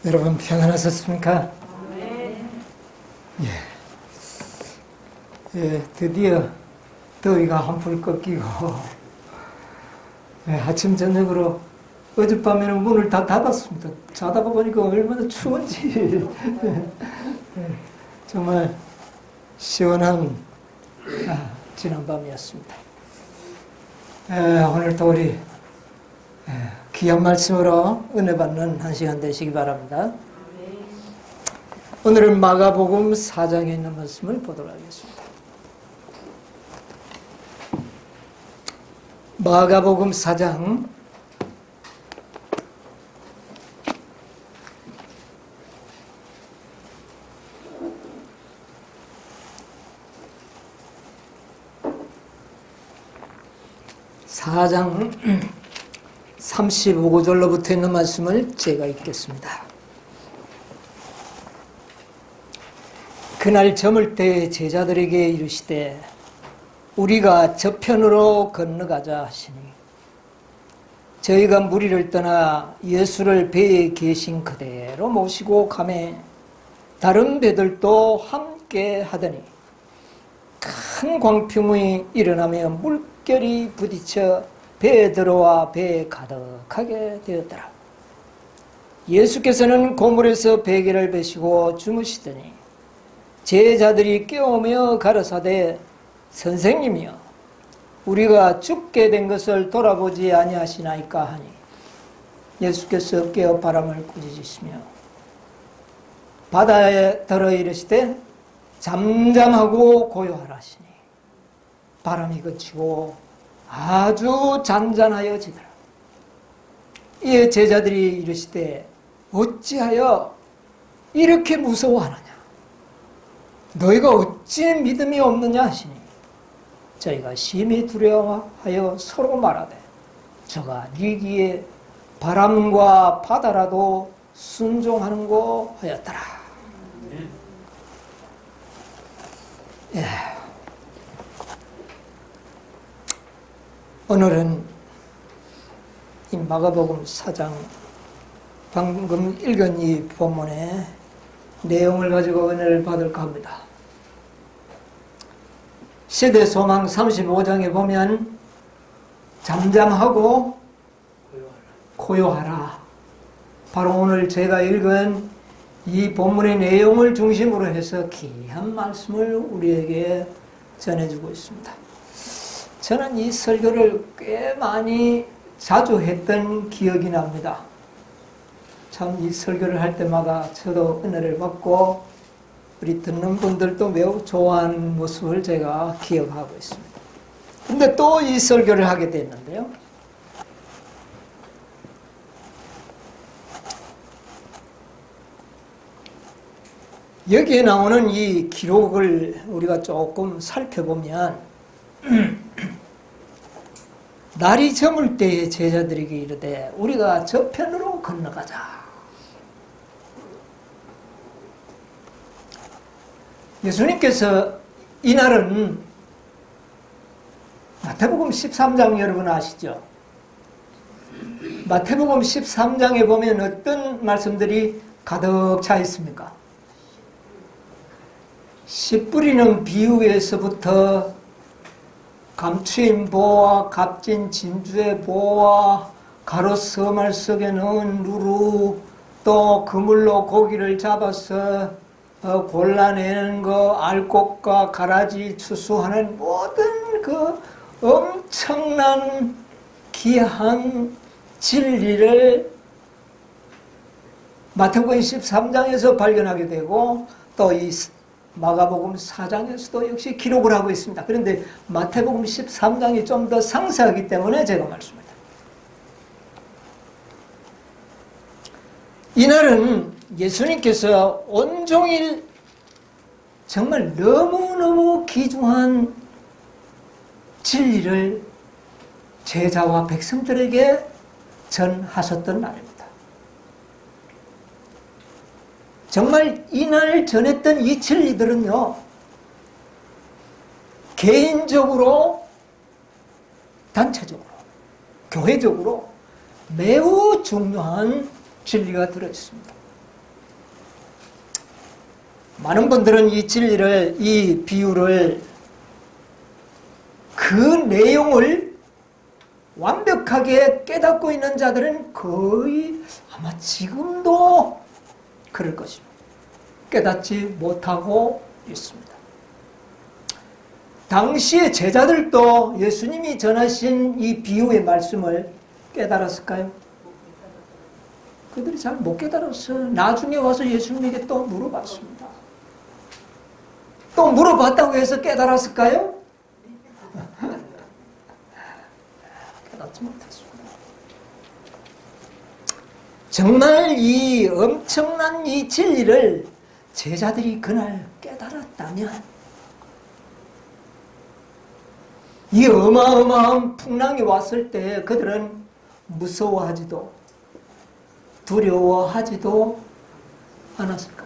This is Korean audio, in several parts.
여러분 평안하셨습니까? 드디어 더위가 한풀 꺾이고 아침 저녁으로 어젯밤에는 문을 다 닫았습니다. 자다가 보니까 얼마나 추운지 정말 시원한 지난 밤이었습니다. 오늘도 우리 귀한 말씀으로 은혜 받는 한 시간 되시기 바랍니다. 오늘은 마가복음 4장에 있는 말씀을 보도록 하겠습니다. 마가복음 4장 4장 35절로부터 있는 말씀을 제가 읽겠습니다. 그날 저물 때 제자들에게 이르시되 우리가 저편으로 건너가자 하시니 저희가 무리를 떠나 예수를 배에 계신 그대로 모시고 가매 다른 배들도 함께 하더니 큰 광풍이 일어나며 물결이 부딪혀 배에 들어와 배에 가득하게 되었더라. 예수께서는 고물에서 베개를 베시고 주무시더니 제자들이 깨우며 가라사대 선생님이여 우리가 죽게 된 것을 돌아보지 아니하시나이까 하니 예수께서 깨어 바람을 꾸짖으시며 바다에 들어 이르시되 잠잠하고 고요하라 하시니 바람이 그치고 아주 잔잔하여지더라. 이에 제자들이 이르시되 어찌하여 이렇게 무서워하느냐 너희가 어찌 믿음이 없느냐 하시니 저희가 심히 두려워하여 서로 말하되 저가 니기에 바람과 바다라도 순종하는고 하였더라. 오늘은 이 마가복음 4장 방금 읽은 이 본문의 내용을 가지고 은혜를 받을까 합니다. 세대소망 35장에 보면 잠잠하고 고요하라. 바로 오늘 제가 읽은 이 본문의 내용을 중심으로 해서 귀한 말씀을 우리에게 전해주고 있습니다. 저는 이 설교를 꽤 많이 자주 했던 기억이 납니다. 참 이 설교를 할 때마다 저도 은혜를 받고 우리 듣는 분들도 매우 좋아하는 모습을 제가 기억하고 있습니다. 근데 또 이 설교를 하게 됐는데요. 여기에 나오는 이 기록을 우리가 조금 살펴보면 날이 저물 때에 제자들에게 이르되 우리가 저편으로 건너가자. 예수님께서 이날은 마태복음 13장 여러분 아시죠? 마태복음 13장에 보면 어떤 말씀들이 가득 차 있습니까? 씨 뿌리는 비유에서부터 감추인 보와 값진 진주의 보와 가로 서말 속에 넣은 누루 또 그물로 고기를 잡아서 골라내는 거 알곡과 가라지 추수하는 모든 그 엄청난 귀한 진리를 마태복음 13장에서 발견하게 되고 또 이 마가복음 4장에서도 역시 기록을 하고 있습니다. 그런데 마태복음 13장이 좀 더 상세하기 때문에 제가 말씀합니다. 이날은 예수님께서 온종일 정말 너무너무 귀중한 진리를 제자와 백성들에게 전하셨던 날입니다. 정말 이날 전했던 이 진리들은요, 개인적으로, 단체적으로, 교회적으로 매우 중요한 진리가 들어있습니다. 많은 분들은 이 진리를, 이 비유를, 그 내용을 완벽하게 깨닫고 있는 자들은 거의 아마 지금도 그럴 것입니다. 깨닫지 못하고 있습니다. 당시의 제자들도 예수님이 전하신 이 비유의 말씀을 깨달았을까요? 그들이 잘 못 깨달았어요. 나중에 와서 예수님에게 또 물어봤습니다. 또 물어봤다고 해서 깨달았을까요? 깨닫지 못했습니다. 정말 이 엄청난 이 진리를 제자들이 그날 깨달았다면 이 어마어마한 풍랑이 왔을 때 그들은 무서워하지도 두려워하지도 않았을 겁니다.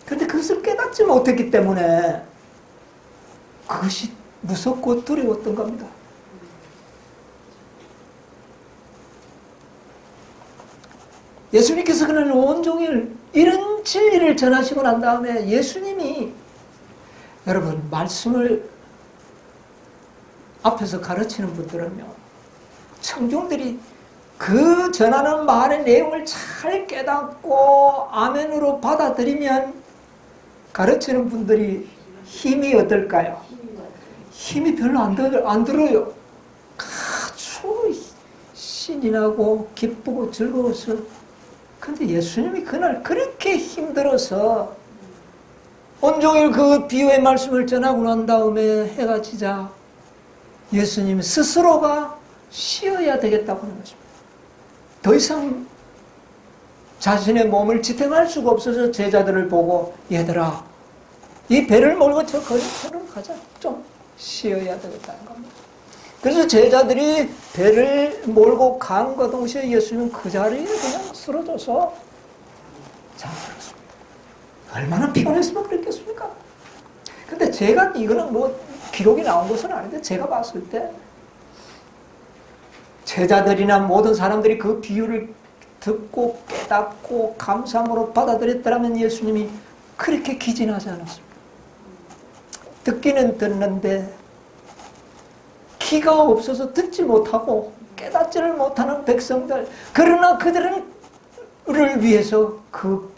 그런데 그것을 깨닫지 못했기 때문에 그것이 무섭고 두려웠던 겁니다. 예수님께서 그날 온종일 이런 진리를 전하시고 난 다음에 예수님이 여러분 말씀을 앞에서 가르치는 분들은요, 청중들이 그 전하는 말의 내용을 잘 깨닫고 아멘으로 받아들이면 가르치는 분들이 힘이 어떨까요? 힘이 별로 안 들어요. 아주 신이 나고 기쁘고 즐거워서. 근데 예수님이 그날 그렇게 힘들어서 온종일 그 비유의 말씀을 전하고 난 다음에 해가 지자 예수님 스스로가 쉬어야 되겠다고 하는 것입니다. 더 이상 자신의 몸을 지탱할 수가 없어서 제자들을 보고 얘들아 이 배를 몰고 저 건너편으로 가자. 좀 쉬어야 되겠다는 겁니다. 그래서 제자들이 배를 몰고 간과 동시에 예수님은 그 자리에 그냥 쓰러져서 잠들었습니다. 얼마나 피곤했으면 그랬겠습니까? 근데 제가 이거는 뭐 기록이 나온 것은 아닌데 제가 봤을 때 제자들이나 모든 사람들이 그 비유를 듣고 깨닫고 감사함으로 받아들였더라면 예수님이 그렇게 기진하지 않았습니다. 듣기는 듣는데 귀가 없어서 듣지 못하고 깨닫지를 못하는 백성들, 그러나 그들을 위해서 그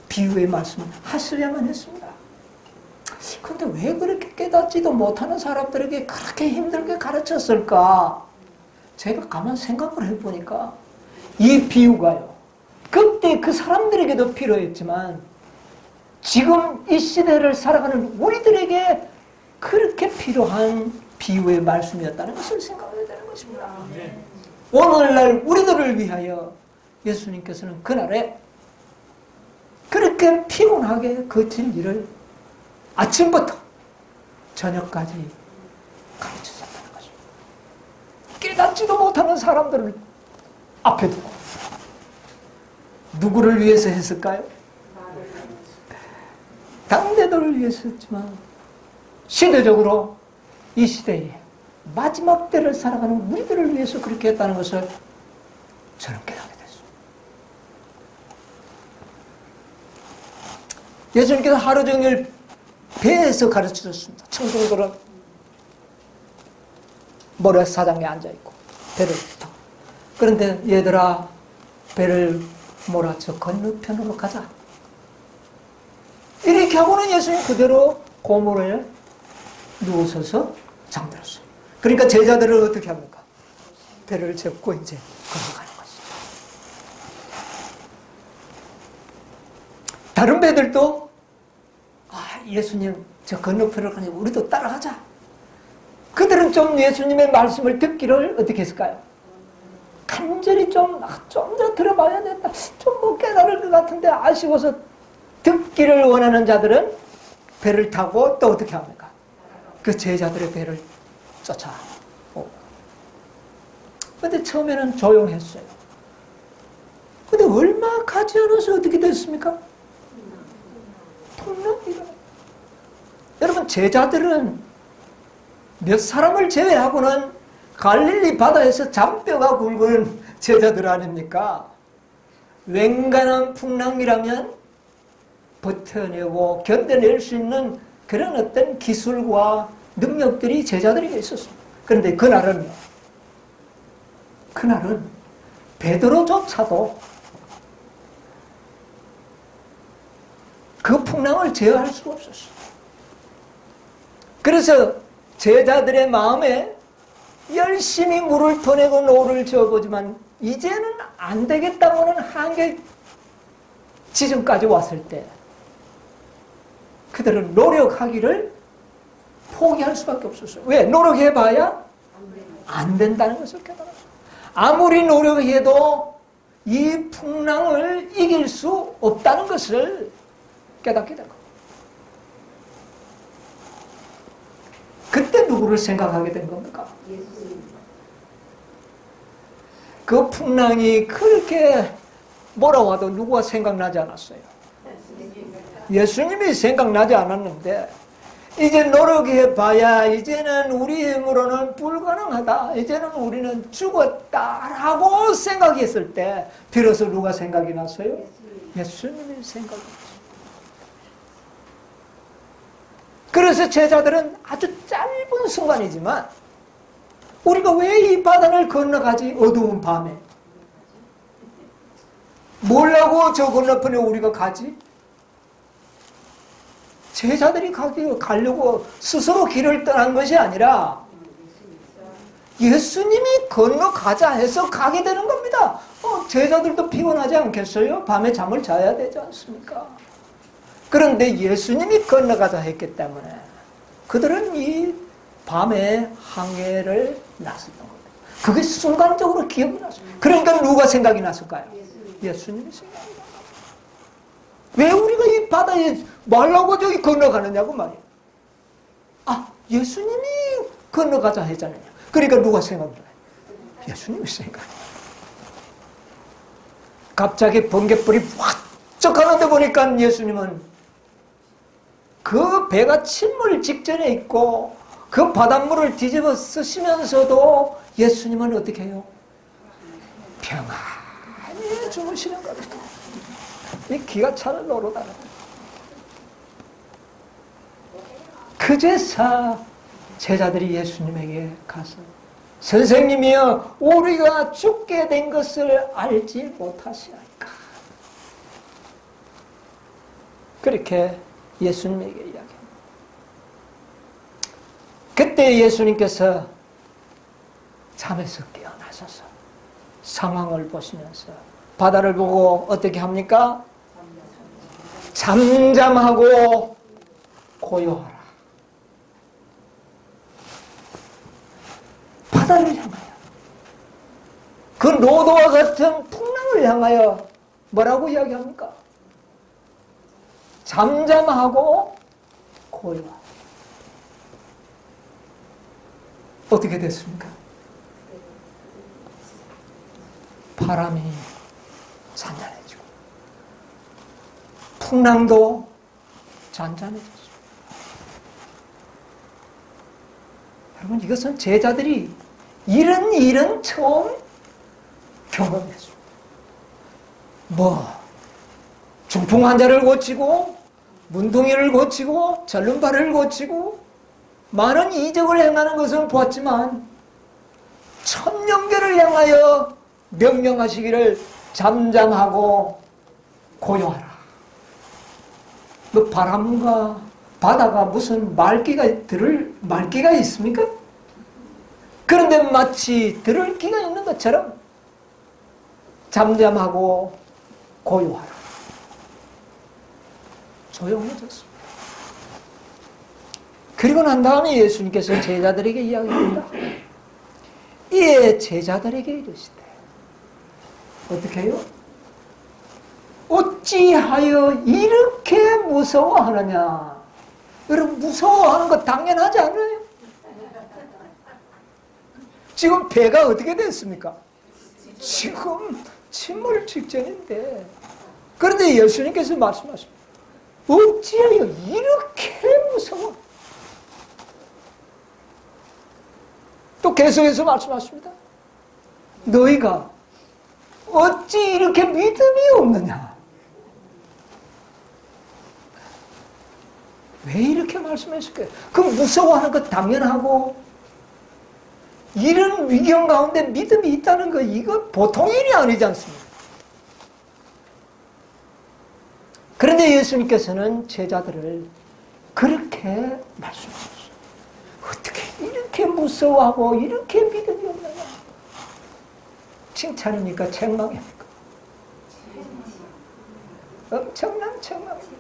비유의 말씀을 하시려만 했습니다. 그런데 왜 그렇게 깨닫지도 못하는 사람들에게 그렇게 힘들게 가르쳤을까? 제가 가만 생각을 해보니까 이 비유가요, 그때 그 사람들에게도 필요했지만 지금 이 시대를 살아가는 우리들에게 그렇게 필요한 비유의 말씀이었다는 것을 생각해야 되는 것입니다. 오늘날 우리들을 위하여 예수님께서는 그날에 그렇게 피곤하게 그 진리를 아침부터 저녁까지 가르치셨다는 것입니다. 깨닫지도 못하는 사람들을 앞에 두고 누구를 위해서 했을까요? 당대들을 위해서 했지만 시대적으로 이 시대에 마지막 때를 살아가는 우리들을 위해서 그렇게 했다는 것을 저는 깨닫게 됐습니다. 예수님께서 하루 종일 배에서 가르치셨습니다. 청중들은 모래사장에 앉아있고 배를 타고, 그런데 얘들아 배를 몰아쳐 건너편으로 가자 이렇게 하고는 예수님 그대로 고모에 누워서서 잠들었어요. 그러니까 제자들은 어떻게 합니까? 배를 접고 이제 걸어가는 것이죠. 다른 배들도 예수님 저 건너편으로 가니까 우리도 따라가자. 그들은 좀 예수님의 말씀을 듣기를 어떻게 했을까요? 간절히 좀 더 들어봐야 된다. 좀 뭐 깨달을 것 같은데 아쉬워서 듣기를 원하는 자들은 배를 타고 또 어떻게 합니까? 그 제자들의 배를 쫓아오고. 근데 처음에는 조용했어요. 근데 얼마 가지 않아서 어떻게 됐습니까? 풍랑이 일어나요. 여러분, 제자들은 몇 사람을 제외하고는 갈릴리 바다에서 잔뼈가 굵은 제자들 아닙니까? 웬간한 풍랑이라면 버텨내고 견뎌낼 수 있는 그런 어떤 기술과 능력들이 제자들에게 있었습니다. 그런데 그날은 베드로조차도 그 풍랑을 제어할 수가 없었어요. 그래서 제자들의 마음에 열심히 물을 터내고 노를 저어보지만 이제는 안 되겠다고는 한계 지점까지 왔을 때 그들은 노력하기를 포기할 수밖에 없었어요. 왜? 노력해봐야 안 된다는 것을 깨달았어요. 아무리 노력해도 이 풍랑을 이길 수 없다는 것을 깨닫게 된 거예요. 그때 누구를 생각하게 된 겁니까? 그 풍랑이 그렇게 몰아와도 누구가 생각나지 않았어요. 예수님이 생각나지 않았는데 이제 노력해봐야 이제는 우리 힘으로는 불가능하다. 이제는 우리는 죽었다라고 생각했을 때 비로소 누가 생각이 났어요? 예수님이 생각이 났어요. 그래서 제자들은 아주 짧은 순간이지만 우리가 왜 이 바다를 건너가지? 어두운 밤에. 뭐라고 저 건너편에 우리가 가지? 제자들이 가려고 스스로 길을 떠난 것이 아니라 예수님이 건너가자 해서 가게 되는 겁니다. 제자들도 피곤하지 않겠어요? 밤에 잠을 자야 되지 않습니까? 그런데 예수님이 건너가자 했기 때문에 그들은 이 밤에 항해를 나섰던 겁니다. 그게 순간적으로 기억이 났어요. 그러니까 누가 생각이 났을까요? 예수님이 생각이 났어요. 왜 우리가 이 바다에 말라고 저기 건너가느냐고 말이에요. 예수님이 건너가자 했잖아요. 그러니까 누가 생각나요? 예수님이 생각나요. 갑자기 번갯불이 확쩍 가는데 보니까 예수님은 그 배가 침몰 직전에 있고 그 바닷물을 뒤집어 쓰시면서도 예수님은 어떻게 해요? 평안히 주무시는 겁니다. 이 기가 차를 노릇하는 그제서 제자들이 예수님에게 가서 선생님이여 우리가 죽게 된 것을 알지 못하시나이까. 그렇게 예수님에게 이야기합니다. 그때 예수님께서 잠에서 깨어나셔서 상황을 보시면서 바다를 보고 어떻게 합니까? 잠잠하고 고요하라. 바다를 향하여 그 노도와 같은 풍랑을 향하여 뭐라고 이야기합니까? 잠잠하고 고요하라. 어떻게 됐습니까? 바람이 잔잔해지고 풍랑도 잔잔해졌습니다. 여러분 이것은 제자들이 이런 일은 처음 경험했습니다. 중풍 환자를 고치고 문둥이를 고치고 절름발을 고치고 많은 이적을 행하는 것을 보았지만 천년계를 향하여 명령하시기를 잠잠하고 고요하라. 그 바람과 바다가 무슨 말기가 있습니까? 그런데 마치 들을 기가 있는 것처럼 잠잠하고 고요하라. 조용해졌습니다. 그리고 난 다음에 예수님께서 제자들에게 이야기합니다. 이에 제자들에게 이르시되 어떻게 해요? 어찌하여 이렇게 무서워하느냐? 여러분 무서워하는 거 당연하지 않아요? 지금 배가 어떻게 됐습니까? 지금 침몰 직전인데 그런데 예수님께서 말씀하십니다. 어찌하여 이렇게 무서워? 또 계속해서 말씀하십니다. 너희가 어찌 이렇게 믿음이 없느냐? 왜 이렇게 말씀했을까요? 그 무서워하는 것 당연하고, 이런 위경 가운데 믿음이 있다는 거, 이거 보통 일이 아니지 않습니까? 그런데 예수님께서는 제자들을 그렇게 말씀하셨어요. 어떻게 이렇게 무서워하고 이렇게 믿음이 없느냐? 칭찬입니까? 책망입니까? 엄청난 책망입니다.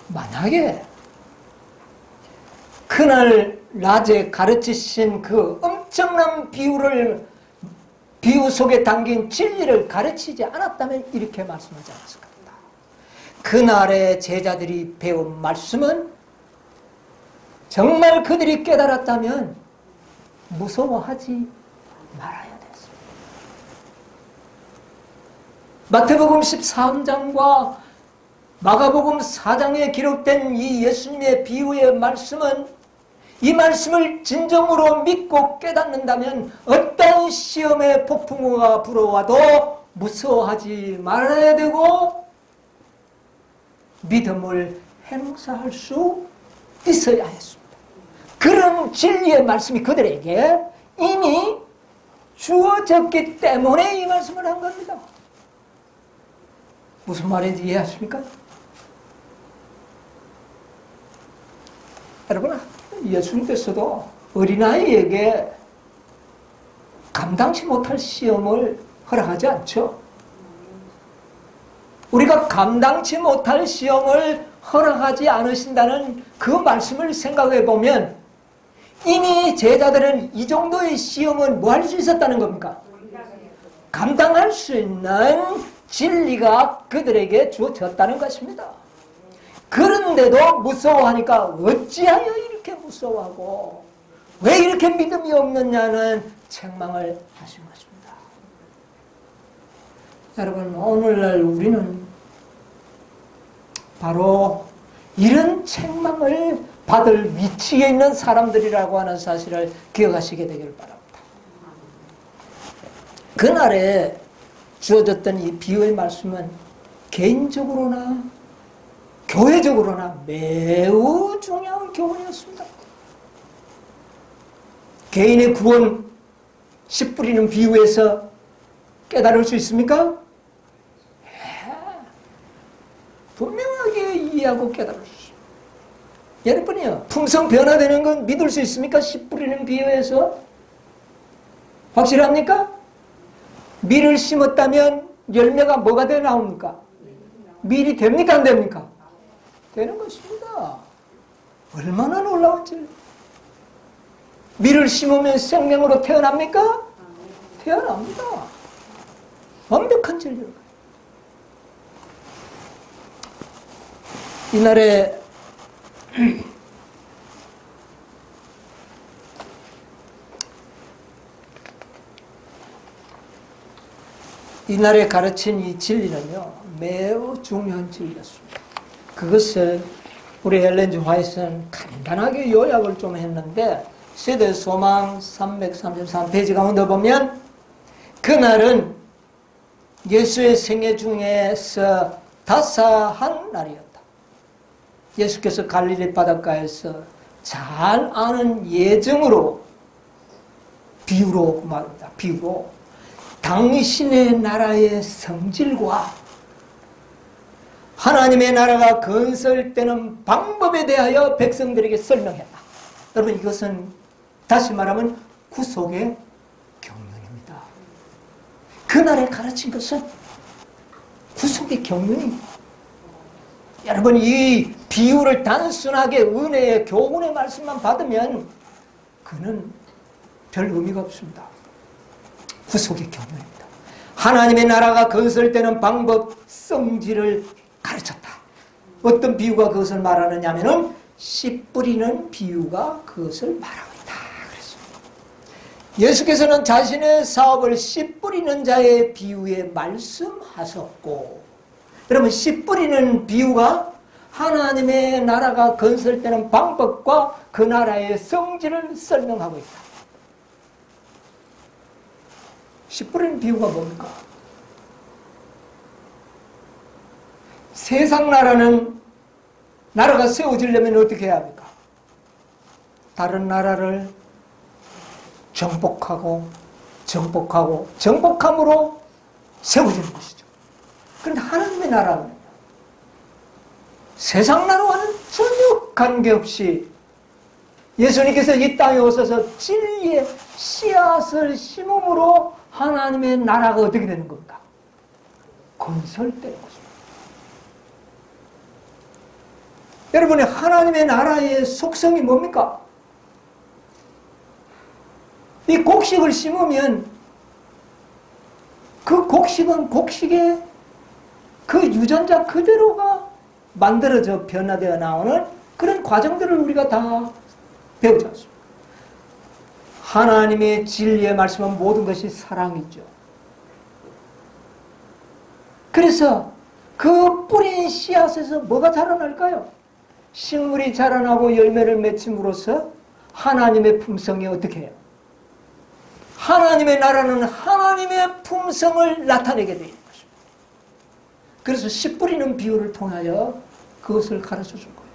만약에 그날 낮에 가르치신 그 엄청난 비유 속에 담긴 진리를 가르치지 않았다면 이렇게 말씀하지 않았을 겁니다. 그날의 제자들이 배운 말씀은 정말 그들이 깨달았다면 무서워하지 말아야 됐습니다. 마태복음 13장과 마가복음 4장에 기록된 이 예수님의 비유의 말씀은, 이 말씀을 진정으로 믿고 깨닫는다면 어떤 시험의 폭풍우가 불어와도 무서워하지 말아야 되고 믿음을 행사할 수 있어야 했습니다. 그런 진리의 말씀이 그들에게 이미 주어졌기 때문에 이 말씀을 한 겁니다. 무슨 말인지 이해하십니까? 여러분, 예수님께서도 어린아이에게 감당치 못할 시험을 허락하지 않죠. 우리가 감당치 못할 시험을 허락하지 않으신다는 그 말씀을 생각해 보면 이미 제자들은 이 정도의 시험은 뭐 할 수 있었다는 겁니까? 감당할 수 있는 진리가 그들에게 주어졌다는 것입니다. 그런데도 무서워하니까 어찌하여 이렇게 무서워하고 왜 이렇게 믿음이 없느냐는 책망을 하신 것입니다. 여러분, 오늘날 우리는 바로 이런 책망을 받을 위치에 있는 사람들이라고 하는 사실을 기억하시게 되기를 바랍니다. 그날에 주어졌던 이 비유의 말씀은 개인적으로나 교회적으로나 매우 중요한 교훈이었습니다. 개인의 구원, 씨 뿌리는 비유에서 깨달을 수 있습니까? 분명하게 이해하고 깨달을 수 있습니다. 여러분이요, 품성 변화되는 건 믿을 수 있습니까? 씨 뿌리는 비유에서? 확실합니까? 밀을 심었다면 열매가 뭐가 되어 나옵니까? 밀이 됩니까? 안 됩니까? 되는 것입니다. 얼마나 놀라운 진리. 밀을 심으면 생명으로 태어납니까? 태어납니다. 완벽한 진리로. 이날에 이날에 가르친 이 진리는요, 매우 중요한 진리였습니다. 그것을 우리 엘렌 G. 화이트는 간단하게 요약을 좀 했는데, 세대 소망 333페이지 가운데 보면 그날은 예수의 생애 중에서 다사한 날이었다. 예수께서 갈릴리 바닷가에서 잘 아는 예증으로, 비유로 말합니다. 비유로 당신의 나라의 성질과 하나님의 나라가 건설되는 방법에 대하여 백성들에게 설명했다. 여러분, 이것은 다시 말하면 구속의 경륜입니다. 그날에 가르친 것은 구속의 경륜입니다. 여러분, 이 비유를 단순하게 은혜의 교훈의 말씀만 받으면 그는 별 의미가 없습니다. 구속의 경륜입니다. 하나님의 나라가 건설되는 방법, 성질을 가르쳤다. 어떤 비유가 그것을 말하느냐 하면은 씨 뿌리는 비유가 그것을 말하고 있다. 그랬습니다. 예수께서는 자신의 사업을 씨 뿌리는 자의 비유에 말씀하셨고, 여러분, 씨 뿌리는 비유가 하나님의 나라가 건설되는 방법과 그 나라의 성질을 설명하고 있다. 씨 뿌리는 비유가 뭡니까? 세상 나라가 세워지려면 어떻게 해야 합니까? 다른 나라를 정복하고 정복함으로 세워지는 것이죠. 그런데 하나님의 나라는 세상 나라와는 전혀 관계없이 예수님께서 이 땅에 오셔서 진리의 씨앗을 심음으로 하나님의 나라가 어떻게 되는 겁니까? 건설되는 것입니다. 여러분의 하나님의 나라의 속성이 뭡니까? 이 곡식을 심으면 그 곡식은 곡식의 그 유전자 그대로가 만들어져 변화되어 나오는 그런 과정들을 우리가 다 배우지 않습니까? 하나님의 진리의 말씀은 모든 것이 사랑이죠. 그래서 그 뿌린 씨앗에서 뭐가 자라날까요? 식물이 자라나고 열매를 맺힘으로써 하나님의 품성이 어떻게 해요? 하나님의 나라는 하나님의 품성을 나타내게 되어 있는 것입니다. 그래서 씨 뿌리는 비유를 통하여 그것을 가르쳐 준 거예요.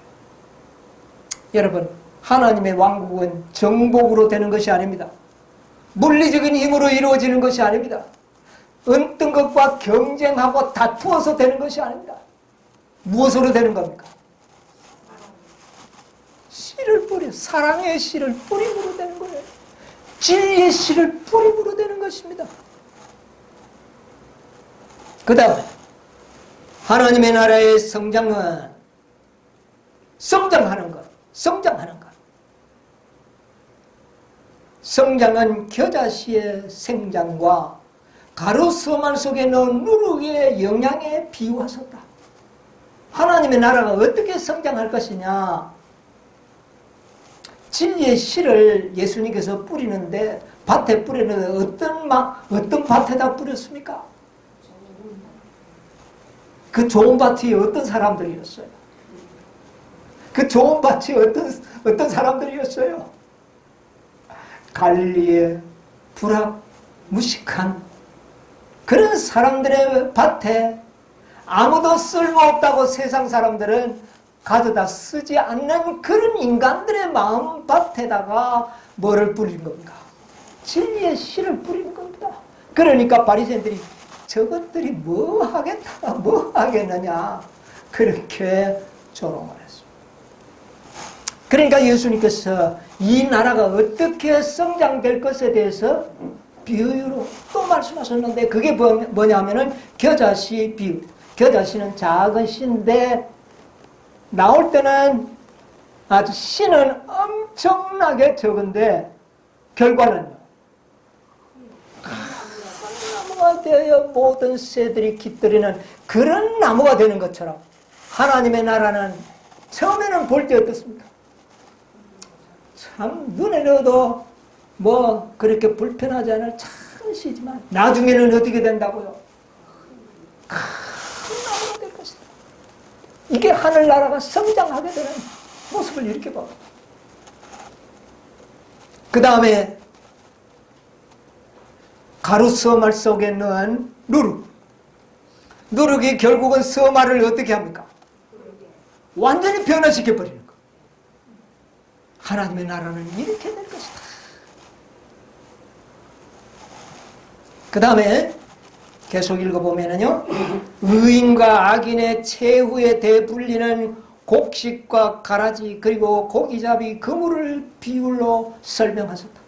여러분, 하나님의 왕국은 정복으로 되는 것이 아닙니다. 물리적인 힘으로 이루어지는 것이 아닙니다. 어떤 것과 경쟁하고 다투어서 되는 것이 아닙니다. 무엇으로 되는 겁니까? 씨를 뿌려, 사랑의 씨를 뿌림으로 되는 거예요. 진리의 씨를 뿌림으로 되는 것입니다. 그 다음에 하나님의 나라의 성장은 성장하는 것. 성장은 겨자씨의 생장과 가루 서말 속에 넣은 누룩의 영양에 비유하셨다. 하나님의 나라가 어떻게 성장할 것이냐? 진리의 씨를 예수님께서 뿌리는데 밭에 뿌리는데 어떤 밭에다 뿌렸습니까? 그 좋은 밭이 어떤 사람들이었어요? 그 좋은 밭이 어떤 사람들이었어요? 갈릴리의 불합무식한 그런 사람들의 밭에 아무도 쓸모없다고 세상 사람들은 가져다 쓰지 않는 그런 인간들의 마음밭에다가 뭐를 뿌린 겁니까? 진리의 씨를 뿌리는 겁니다. 그러니까 바리새인들이 저것들이 뭐 하겠다가 뭐 하겠느냐 그렇게 조롱을 했습니다. 그러니까 예수님께서 이 나라가 어떻게 성장될 것에 대해서 비유로 또 말씀하셨는데 그게 뭐냐면은 겨자씨 비유. 겨자씨는 작은 씨인데 나올 때는 아주 씨는 엄청나게 적은데 결과는요. 큰 나무가 되어 모든 새들이 깃들이는 그런 나무가 되는 것처럼 하나님의 나라는 처음에는 볼 때 어떻습니까? 참 눈에 넣어도 뭐 그렇게 불편하지 않을 작은 씨지만 나중에는 어떻게 된다고요? 큰 나무가 될 것이다. 이게 하늘나라가 성장하게 되는 모습을 이렇게 봐. 그 다음에 가루 서말 속에 넣은 누룩. 누룩이 결국은 서말을 어떻게 합니까? 완전히 변화시켜버리는 거. 하나님의 나라는 이렇게 될 것이다. 그 다음에 계속 읽어보면요. 의인과 악인의 최후에 대불리는 곡식과 가라지 그리고 고기잡이 그물을 비율로 설명하셨다.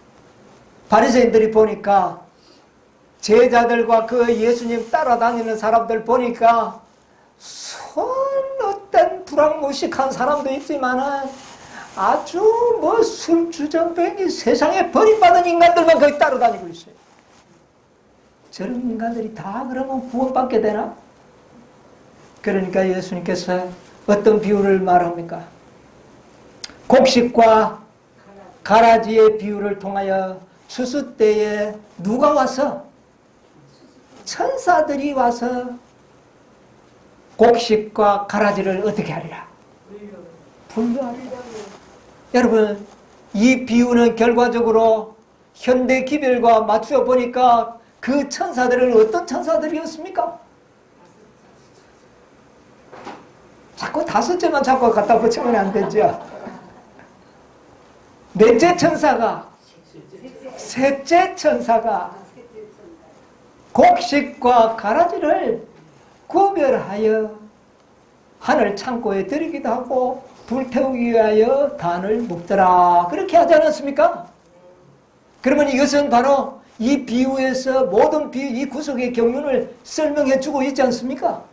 바리새인들이 보니까 제자들과 그 예수님 따라다니는 사람들 보니까 어떤 불황무식한 사람도 있지만은 아주 뭐 술주정뱅이 세상에 버림받은 인간들만 거기 따라다니고 있어요. 저런 인간들이 다 그러면 구원받게 되나? 그러니까 예수님께서 어떤 비유를 말합니까? 곡식과 가라지의 비유를 통하여 추수 때에 누가 와서? 천사들이 와서 곡식과 가라지를 어떻게 하리라? 분류하리라. 여러분, 이 비유는 결과적으로 현대 기별과 맞추어 보니까 그 천사들은 어떤 천사들이었습니까? 자꾸 다섯째만 자꾸 갖다 붙이면 안 되죠. 넷째 천사가, 셋째 천사가 곡식과 가라지를 구별하여 하늘 창고에 들이기도 하고 불태우기 위하여 단을 묶더라. 그렇게 하지 않았습니까? 그러면 이것은 바로 이 비유에서 모든 이 구속의 경륜을 설명해 주고 있지 않습니까?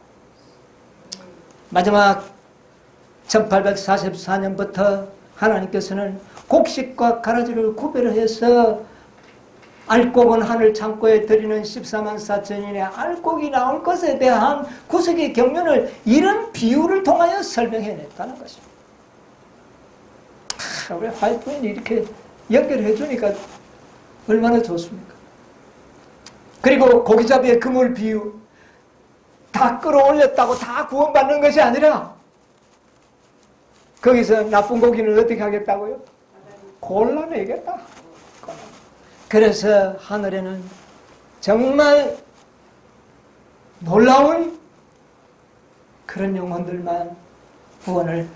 마지막 1844년부터 하나님께서는 곡식과 가라지를 구별해서 알곡은 하늘 창고에 들이는 14만 4천인의 알곡이 나올 것에 대한 구속의 경륜을 이런 비유를 통하여 설명해냈다는 것입니다. 우리 화이트맨이 이렇게 연결해 주니까 얼마나 좋습니까? 그리고 고기잡이의 그물 비유, 다 끌어올렸다고 다 구원받는 것이 아니라 거기서 나쁜 고기는 어떻게 하겠다고요? 골라내겠다. 그래서 하늘에는 정말 놀라운 그런 영혼들만 구원을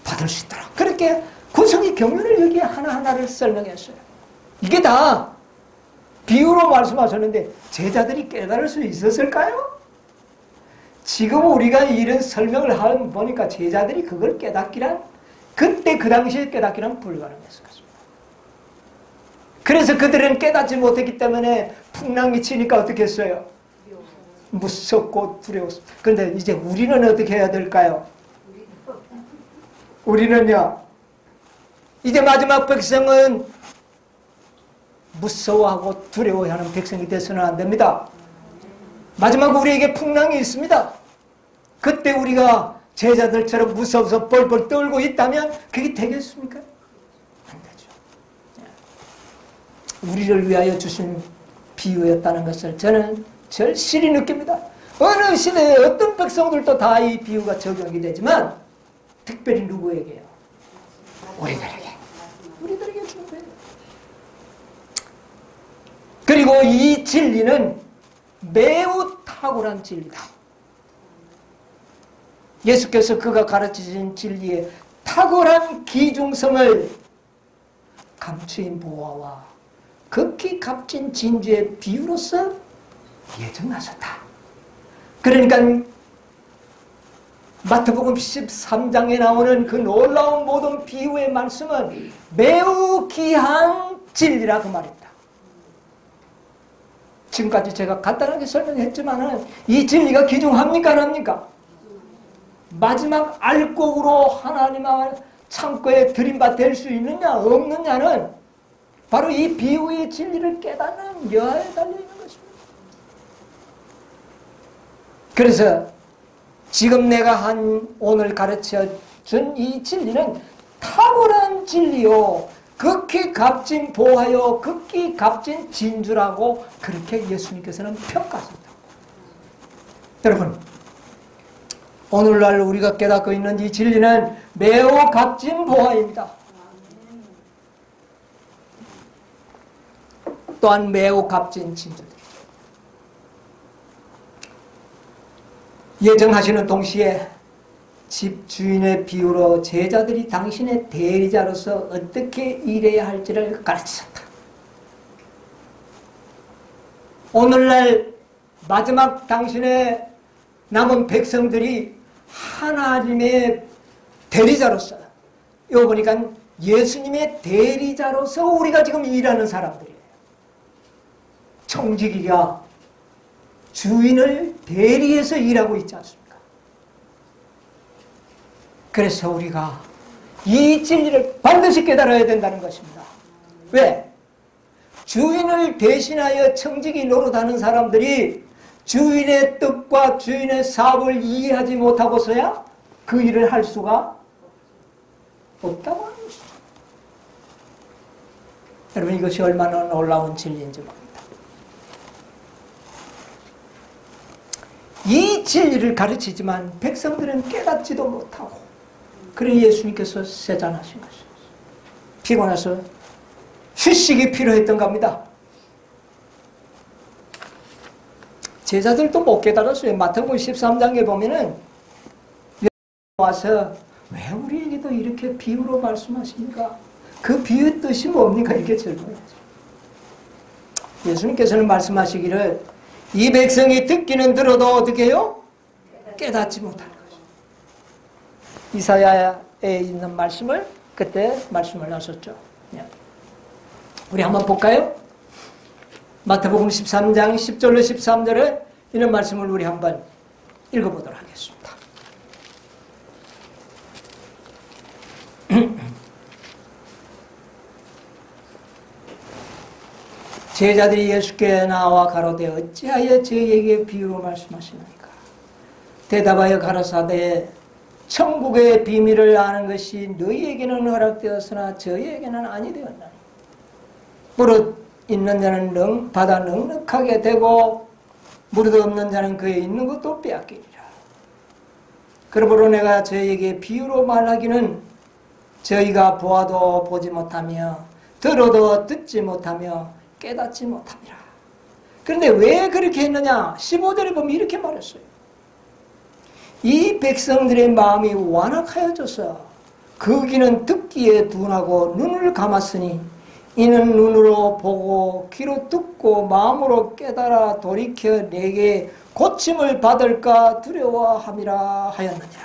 받을 수 있도록 그렇게 구속의 경륜을 여기 하나하나를 설명했어요. 이게 다 비유로 말씀하셨는데 제자들이 깨달을 수 있었을까요? 지금 우리가 이런 설명을 하면 보니까 제자들이 그걸 깨닫기란 그때 그 당시에 깨닫기란 불가능했을 것입니다. 그래서 그들은 깨닫지 못했기 때문에 풍랑이 치니까 어떻게 했어요? 무섭고 두려웠습니다. 그런데 이제 우리는 어떻게 해야 될까요? 우리는요, 이제 마지막 백성은 무서워하고 두려워하는 백성이 되서는 안 됩니다. 마지막 우리에게 풍랑이 있습니다. 그때 우리가 제자들처럼 무서워서 뻘뻘 떨고 있다면 그게 되겠습니까? 안 되죠. 우리를 위하여 주신 비유였다는 것을 저는 절실히 느낍니다. 어느 시대에 어떤 백성들도 다 이 비유가 적용이 되지만 특별히 누구에게요? 우리들에게. 우리들에게 주는 거예요. 그리고 이 진리는 매우 탁월한 진리다. 예수께서 그가 가르치신 진리의 탁월한 기중성을 감추인 보화와 극히 값진 진주의 비유로서 예정하셨다. 그러니까 마태복음 13장에 나오는 그 놀라운 모든 비유의 말씀은 매우 귀한 진리라 그 말입니다. 지금까지 제가 간단하게 설명했지만 이 진리가 기중합니까 안 합니까? 마지막 알곡으로 하나님의 창고에 들임바 될 수 있느냐 없느냐는 바로 이 비유의 진리를 깨닫는 여하에 달려있는 것입니다. 그래서 지금 내가 오늘 가르쳐 준 이 진리는 탁월한 진리요 극히 값진 보화요 극히 값진 진주라고 그렇게 예수님께서는 평가하셨다. 여러분, 오늘날 우리가 깨닫고 있는 이 진리는 매우 값진 보화입니다. 또한 매우 값진 진주들이죠. 예정하시는 동시에 집주인의 비유로 제자들이 당신의 대리자로서 어떻게 일해야 할지를 가르치셨다. 오늘날 마지막 당신의 남은 백성들이 하나님의 대리자로서, 이거 보니까 예수님의 대리자로서 우리가 지금 일하는 사람들이에요. 청지기가 주인을 대리해서 일하고 있지 않습니까? 그래서 우리가 이 진리를 반드시 깨달아야 된다는 것입니다. 왜? 주인을 대신하여 청지기 노릇하는 사람들이 주인의 뜻과 주인의 사업을 이해하지 못하고서야 그 일을 할 수가 없다고 하는 것이죠. 여러분, 이것이 얼마나 놀라운 진리인지 모릅니다. 이 진리를 가르치지만 백성들은 깨닫지도 못하고, 그러니 예수님께서 세잔하신 것입니다. 피곤해서 휴식이 필요했던 겁니다. 제자들도 못 깨달았어요. 마태복음 13장에 보면은 와서 왜 우리에게도 이렇게 비유로 말씀하십니까? 그 비유의 뜻이 뭡니까? 이렇게 질문하죠. 예수님께서는 말씀하시기를 이 백성이 듣기는 들어도 어떻게 해요? 깨닫지 못하는 거죠. 이사야에 있는 말씀을 그때 말씀을 하셨죠. 우리 한번 볼까요? 마태복음 13장 10절로 13절에 이런 말씀을 우리 한번 읽어보도록 하겠습니다. 제자들이 예수께 나와 가로되 어찌하여 저희에게 비유로 말씀하시나이까? 대답하여 가라사대 천국의 비밀을 아는 것이 너희에게는 허락되었으나 저희에게는 아니 되었나니 무릇 있는 자는 받아 넉넉하게 되고 무릇 없는 자는 그에 있는 것도 빼앗기리라. 그러므로 내가 저희에게 비유로 말하기는 저희가 보아도 보지 못하며 들어도 듣지 못하며 깨닫지 못함이라. 그런데 왜 그렇게 했느냐? 15절에 보면 이렇게 말했어요. 이 백성들의 마음이 완악하여져서 그 귀는 듣기에 둔하고 눈을 감았으니 이는 눈으로 보고 귀로 듣고 마음으로 깨달아 돌이켜 내게 고침을 받을까 두려워함이라 하였느니라.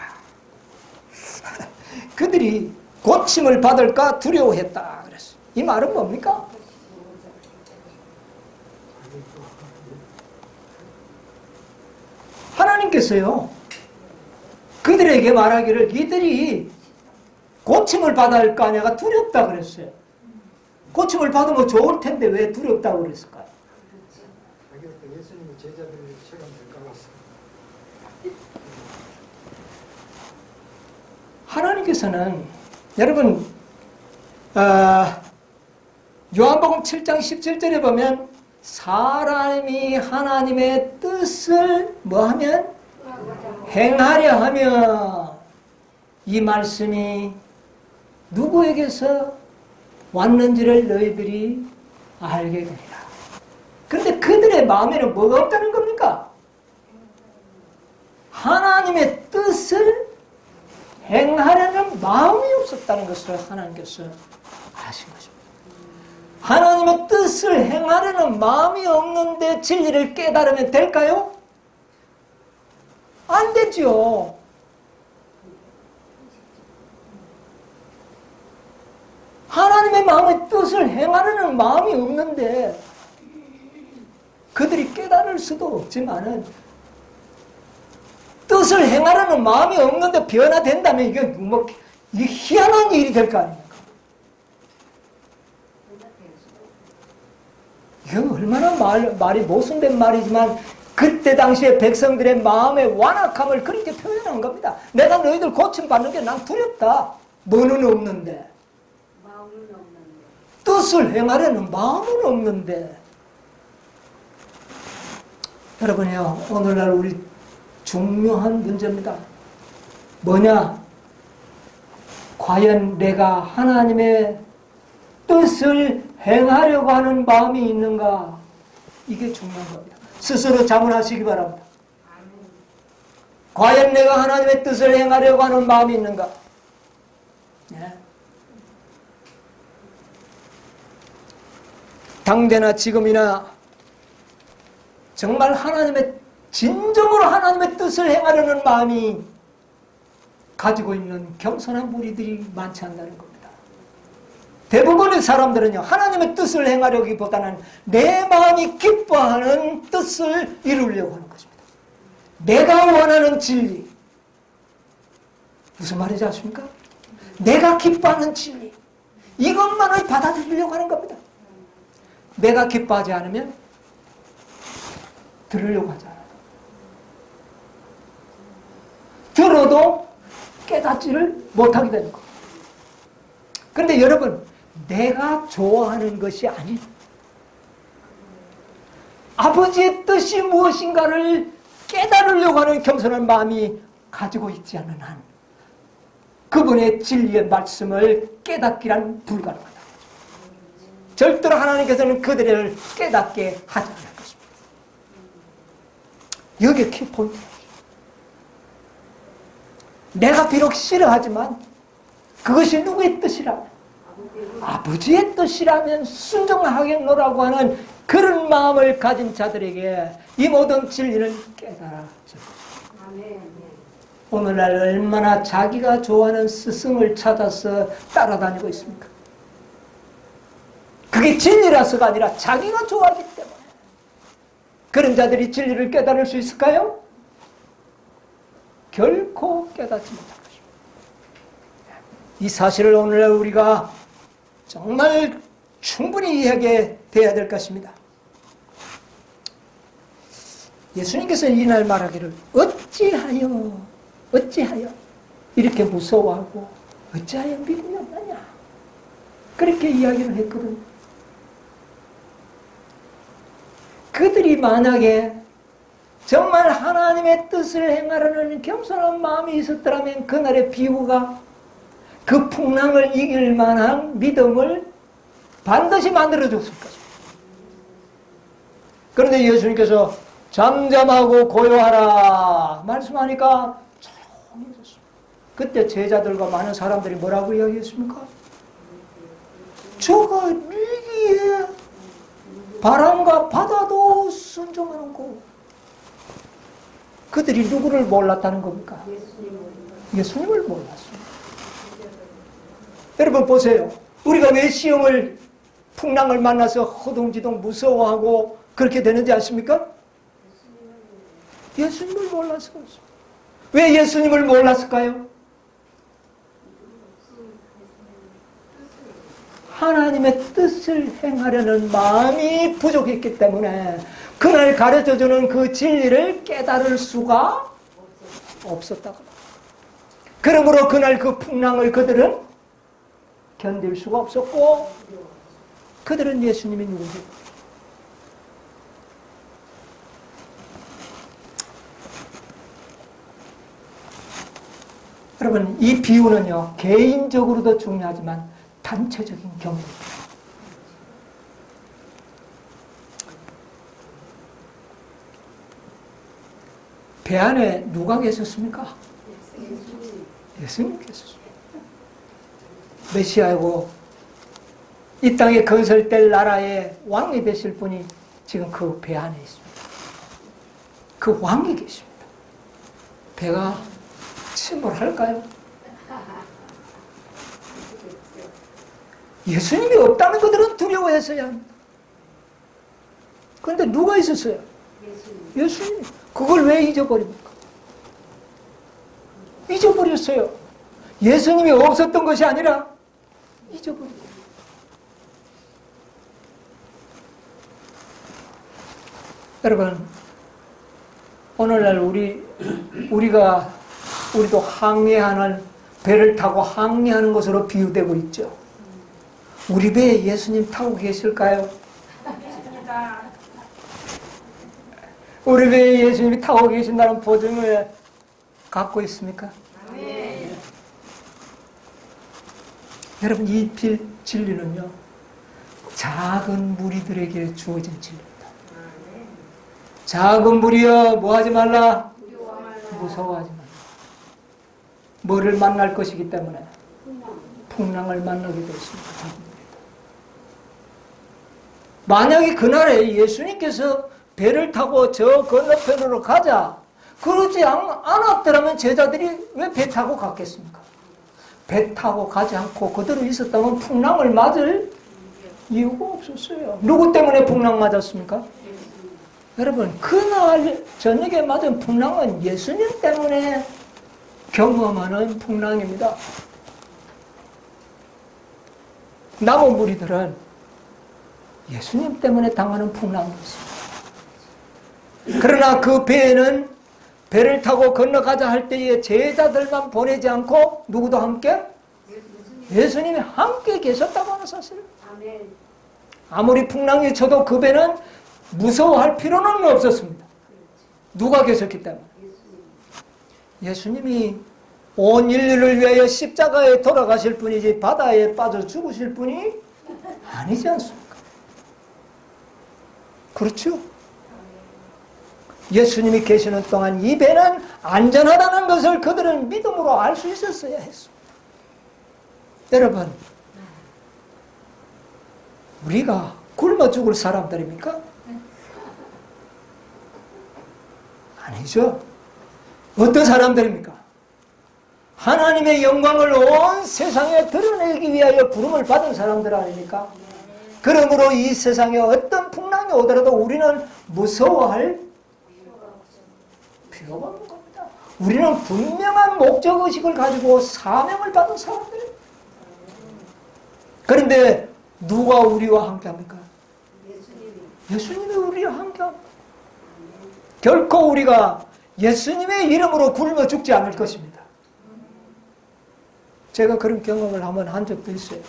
그들이 고침을 받을까 두려워했다 그랬어요. 이 말은 뭡니까? 하나님께서요 그들에게 말하기를 이들이 고침을 받아야 할 거 아니야 두렵다 그랬어요. 고침을 받으면 좋을 텐데 왜 두렵다고 그랬을까요? 예수님의 제자들이 체감될까 봤습니다. 하나님께서는 여러분 요한복음 7장 17절에 보면 사람이 하나님의 뜻을 뭐하면? 행하려 하면 이 말씀이 누구에게서 왔는지를 너희들이 알게 되리라. 그런데 그들의 마음에는 뭐가 없다는 겁니까? 하나님의 뜻을 행하려는 마음이 없었다는 것을 하나님께서 아신 것입니다. 하나님의 뜻을 행하려는 마음이 없는데 진리를 깨달으면 될까요? 안 되죠. 하나님의 마음의 뜻을 행하려는 마음이 없는데 그들이 깨달을 수도 없지만은 뜻을 행하려는 마음이 없는데 변화된다면 이게 희한한 일이 될 거 아닙니까? 이게 얼마나 말이 모순된 말이지만 그때 당시에 백성들의 마음의 완악함을 그렇게 표현한 겁니다. 내가 너희들 고침받는 게 난 두렵다. 뭐는 없는데. 뜻을 행하려는 마음은 없는데. 여러분이요, 오늘날 우리 중요한 문제입니다. 뭐냐? 과연 내가 하나님의 뜻을 행하려고 하는 마음이 있는가? 이게 중요한 겁니다. 스스로 자문하시기 바랍니다. 과연 내가 하나님의 뜻을 행하려고 하는 마음이 있는가? 네. 당대나 지금이나 정말 진정으로 하나님의 뜻을 행하려는 마음이 가지고 있는 겸손한 무리들이 많지 않다는 겁니다. 대부분의 사람들은요, 하나님의 뜻을 행하려기보다는 내 마음이 기뻐하는 뜻을 이루려고 하는 것입니다. 내가 원하는 진리. 무슨 말인지 아십니까? 내가 기뻐하는 진리. 이것만을 받아들이려고 하는 겁니다. 내가 기뻐하지 않으면 들으려고 하지 않아요. 들어도 깨닫지를 못하게 되는 겁니다. 그런데 여러분, 내가 좋아하는 것이 아닌 아버지의 뜻이 무엇인가를 깨달으려고 하는 겸손한 마음이 가지고 있지 않는 한 그분의 진리의 말씀을 깨닫기란 불가능하다. 절대로 하나님께서는 그들을 깨닫게 하지 않을 것입니다. 여기에 키포인트예요. 내가 비록 싫어하지만 그것이 누구의 뜻이라면, 아버지의 뜻이라면 순종하겠노라고 하는 그런 마음을 가진 자들에게 이 모든 진리는 깨달아질 것입니다. 오늘날 얼마나 자기가 좋아하는 스승을 찾아서 따라다니고 있습니까? 그게 진리라서가 아니라 자기가 좋아하기 때문에. 그런 자들이 진리를 깨달을 수 있을까요? 결코 깨닫지 못할 것입니다. 이 사실을 오늘날 우리가 정말 충분히 이해하게 돼야 될 것입니다. 예수님께서 이날 말하기를 어찌하여 이렇게 무서워하고 어찌하여 믿음이 없느냐, 그렇게 이야기를 했거든요. 그들이 만약에 정말 하나님의 뜻을 행하려는 겸손한 마음이 있었더라면 그날의 비유가 그 풍랑을 이길 만한 믿음을 반드시 만들어줬을 것입니다. 그런데 예수님께서 잠잠하고 고요하라 말씀하니까 조용히 있었습니다. 그때 제자들과 많은 사람들이 뭐라고 이야기했습니까? 저가 위기에 바람과 바다도 순종하는고. 그들이 누구를 몰랐다는 겁니까? 예수님을 몰랐습니다. 여러분 보세요. 우리가 왜 시험을, 풍랑을 만나서 허둥지둥 무서워하고 그렇게 되는지 아십니까? 예수님을 몰라서 그렇습니다. 왜 예수님을 몰랐을까요? 하나님의 뜻을 행하려는 마음이 부족했기 때문에 그날 가르쳐주는 그 진리를 깨달을 수가 없었다고. 그러므로 그날 그 풍랑을 그들은 견딜 수가 없었고, 그들은 예수님이 누군지. 여러분, 이 비유는요, 개인적으로도 중요하지만 단체적인 경우입니다. 배 안에 누가 계셨습니까? 예수님 계셨습니다. 메시아이고 이 땅에 건설될 나라의 왕이 되실 분이 지금 그 배 안에 있습니다. 그 왕이 계십니다. 배가 침몰할까요? 예수님이 없다는 그들은 두려워했어야 합니다. 그런데 누가 있었어요? 예수님. 그걸 왜 잊어버립니까? 잊어버렸어요. 예수님이 없었던 것이 아니라 잊어버렸어요. 여러분, 오늘날 우리도 항해하는, 배를 타고 항해하는 것으로 비유되고 있죠. 우리 배에 예수님 타고 계실까요? 우리 배에 예수님이 타고 계신다는 보증을 갖고 있습니까? 네. 여러분, 이 진리는요, 작은 무리들에게 주어진 진리입니다. 작은 무리여, 뭐 하지 말라? 무서워하지 말라. 뭐를 만날 것이기 때문에? 풍랑을 만나게 되었습니다. 작은 무리들. 만약에 그날에 예수님께서 배를 타고 저 건너편으로 가자, 그러지 않았더라면 제자들이 왜 배 타고 갔겠습니까? 배 타고 가지 않고 그대로 있었다면 풍랑을 맞을 이유가 없었어요. 누구 때문에 풍랑 맞았습니까? 여러분, 그날 저녁에 맞은 풍랑은 예수님 때문에 경험하는 풍랑입니다. 남은 무리들은 예수님 때문에 당하는 풍랑이었습니다. 그러나 그 배에는 배를 타고 건너가자 할 때에 제자들만 보내지 않고 누구도 함께? 예수님이 함께 계셨다고 하는 사실. 아무리 풍랑이 쳐도 그 배는 무서워할 필요는 없었습니다. 누가 계셨기 때문에. 예수님이 온 인류를 위하여 십자가에 돌아가실 분이지 바다에 빠져 죽으실 분이 아니지 않습니까? 그렇죠? 예수님이 계시는 동안 이 배는 안전하다는 것을 그들은 믿음으로 알 수 있었어야 했습니다. 여러분, 우리가 굶어 죽을 사람들입니까? 아니죠. 어떤 사람들입니까? 하나님의 영광을 온 세상에 드러내기 위하여 부름을 받은 사람들 아닙니까? 그러므로 이 세상에 어떤 풍랑이 오더라도 우리는 무서워할 필요가 없는 겁니다. 우리는 분명한 목적의식을 가지고 사명을 받은 사람들입니다. 그런데 누가 우리와 함께합니까? 예수님이 우리와 함께합니다. 결코 우리가 예수님의 이름으로 굶어 죽지 않을 것입니다. 제가 그런 경험을 한번 한 적도 있어요.